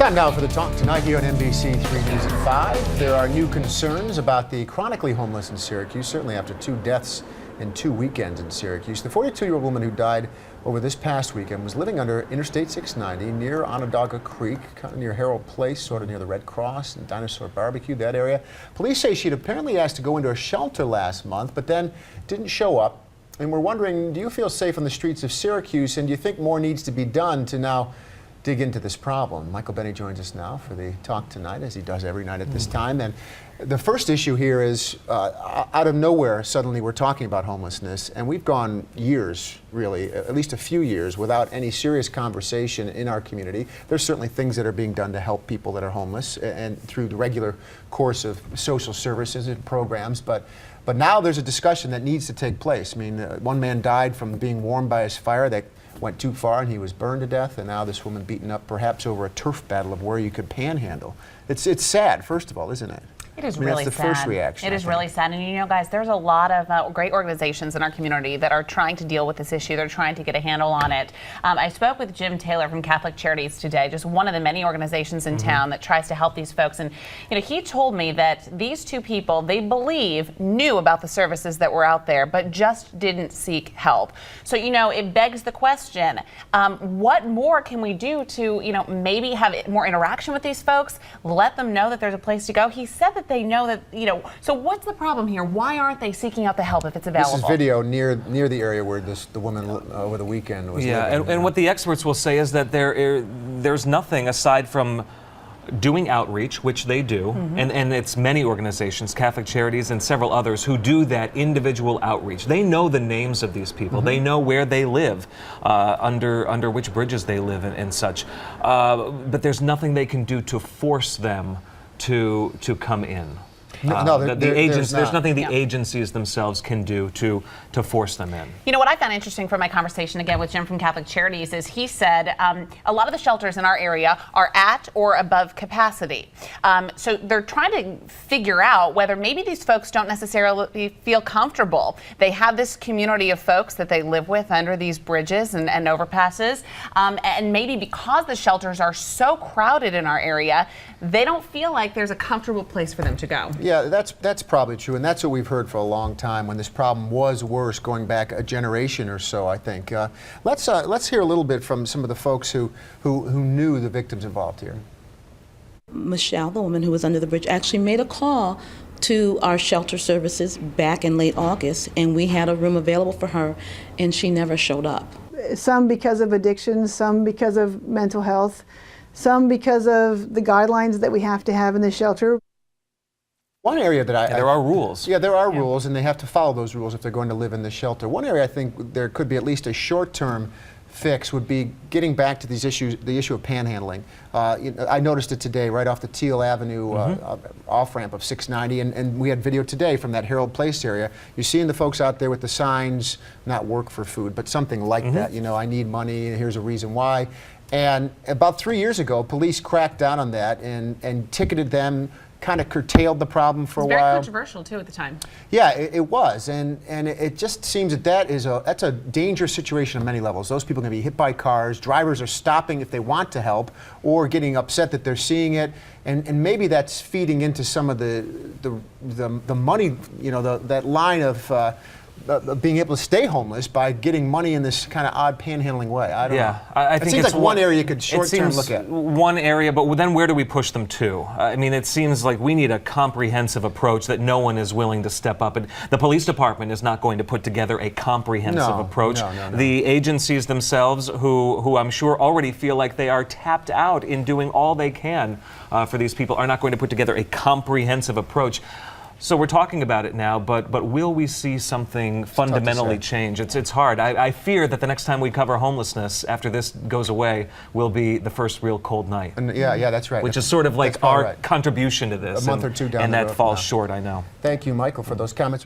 Time now for the talk tonight here on NBC 3 News at 5. There are new concerns about the chronically homeless in Syracuse, certainly after 2 deaths in 2 weekends in Syracuse. The 42-year-old woman who died over this past weekend was living under Interstate 690 near Onondaga Creek, kind of near Harold Place, sort of near the Red Cross and Dinosaur Barbecue, that area. Police say she'd apparently asked to go into a shelter last month, but then didn't show up. And we're wondering, do you feel safe on the streets of Syracuse, and do you think more needs to be done to now dig into this problem? Michael Benny joins us now for the talk tonight, as he does every night at this time. And the first issue here is, out of nowhere, suddenly we're talking about homelessness, and we've gone years, really, at least a few years, without any serious conversation in our community. There's certainly things that are being done to help people that are homeless, and through the regular course of social services and programs, but now there's a discussion that needs to take place. I mean, one man died from being warmed by his fire that went too far and he was burned to death, and now this woman beaten up perhaps over a turf battle of where you could panhandle. It's sad, first of all, isn't it? It is really sad. That's the first reaction. It is really sad. And you know, guys, there's a lot of great organizations in our community that are trying to deal with this issue. They're trying to get a handle on it. I spoke with Jim Taylor from Catholic Charities today, just one of the many organizations in town that tries to help these folks. And you know, he told me that these two people, they believe, knew about the services that were out there, but just didn't seek help. So, you know, it begs the question, what more can we do to, you know, maybe have more interaction with these folks, let them know that there's a place to go? He said that they know that, you know, so what's the problem here? Why aren't they seeking out the help if it's available? This is video near the area where the woman over the weekend was living. And what the experts will say is that there's nothing aside from doing outreach, which they do, and it's many organizations, Catholic Charities and several others, who do that individual outreach. They know the names of these people. They know where they live, under which bridges they live and such. But there's nothing they can do to force them to come in. There's nothing the agencies themselves can do to force them in. You know what I found interesting from my conversation again with Jim from Catholic Charities is he said a lot of the shelters in our area are at or above capacity. So they're trying to figure out whether maybe these folks don't necessarily feel comfortable. They have this community of folks that they live with under these bridges and overpasses, and maybe because the shelters are so crowded in our area, they don't feel like there's a comfortable place for them to go. Yeah, that's probably true, and that's what we've heard for a long time when this problem was worse, going back a generation or so, I think. Let's hear a little bit from some of the folks who knew the victims involved here. Michelle, the woman who was under the bridge, actually made a call to our shelter services back in late August, and we had a room available for her, and she never showed up. Some because of addiction, some because of mental health, some because of the guidelines that we have to have in the shelter. One area that there are rules. Yeah, there are rules, and they have to follow those rules if they're going to live in the shelter. One area I think there could be at least a short-term fix would be getting back to these issues, the issue of panhandling. I noticed it today right off the Teal Avenue off-ramp of 690, and we had video today from that Harold Place area. You're seeing the folks out there with the signs, not work for food, but something like that. You know, I need money, and here's a reason why. And about 3 years ago, police cracked down on that and ticketed them, kind of curtailed the problem for a while. It was very controversial too at the time. Yeah, it was, and it just seems that's a dangerous situation on many levels. Those people are going to be hit by cars. Drivers are stopping if they want to help, or getting upset that they're seeing it, and maybe that's feeding into some of the money. You know, that line of being able to stay homeless by getting money in this kind of odd panhandling way. I don't know. I think it seems like one area you could short-term look at. One area, but then where do we push them to? I mean, it seems like we need a comprehensive approach that no one is willing to step up. And the police department is not going to put together a comprehensive approach. No. The agencies themselves, who I'm sure already feel like they are tapped out in doing all they can for these people, are not going to put together a comprehensive approach. So we're talking about it now, but will we see something fundamentally change? It's hard. I fear that the next time we cover homelessness, after this goes away, will be the first real cold night. And yeah, that's right. Which is sort of like our contribution to this. A month or two down the road. And that falls short, I know. Thank you, Michael, for those comments.